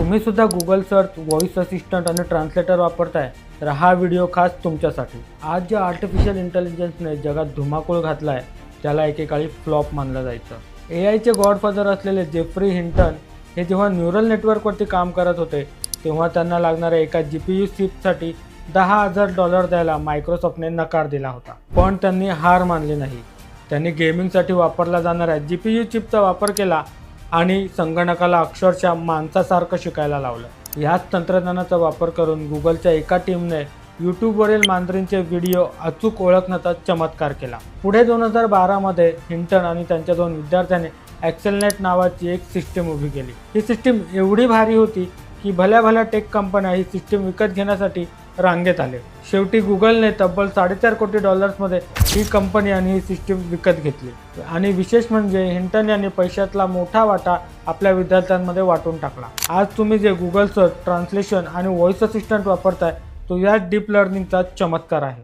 तुम्ही सुद्धा Google search, voice assistant आणि ट्रान्सलेटर वापरताय तर हा व्हिडिओ खास तुमच्यासाठी। आज जे आर्टिफिशियल इंटेलिजन्सने जगात धुमाकूळ घातलाय त्याला एकेकाळी फ्लॉप मानलं जायचं। एआयचे गॉडफादर असलेले जेफ्री हिंटन हे जेव्हा न्यूरल नेटवर्कवरती काम करत होते तेव्हा त्यांना लागणाऱ्या एका जीपीयू चिपसाठी $10,000 द्यायला मायक्रोसॉफ्टने नकार दिला होता। पण त्यांनी हार मानली नाही। त्यांनी गेमिंगसाठी वापरला जाणाऱ्या जीपीयू चिपचा वापर केला आणि संगणकाला अक्षरशः माणसासारखं शिकायला लावलं। याच तंत्रज्ञानाचा वापर करून गुगलच्या एका टीमने यूट्यूबवरील मांजरींचे व्हिडिओ अचूक ओळखण्याचा चमत्कार केला। पुढे 2012 मध्ये हिंटन आणि त्यांच्या 2 विद्यार्थ्यांनी एक्सेलनेट नावाची एक सिस्टीम उभी केली। ही सिस्टीम एवढी भारी होती की भल्या टेक कंपन्या ही सिस्टीम विकत घेण्यासाठी रांगेत आले। शेवटी गुगलने तब्बल $4.5 कोटी मध्ये ही कंपनी आणि ही सिस्टीम विकत घेतली। आणि विशेष म्हणजे हिंटन यांनी पैशातला मोठा वाटा आपल्या विद्यार्थ्यांमध्ये वाटून टाकला। आज तुम्ही जे गुगल सर्च, ट्रान्सलेशन आणि व्हॉइस असिस्टंट वापरताय तो या डीप लर्निंगचा चमत्कार आहे।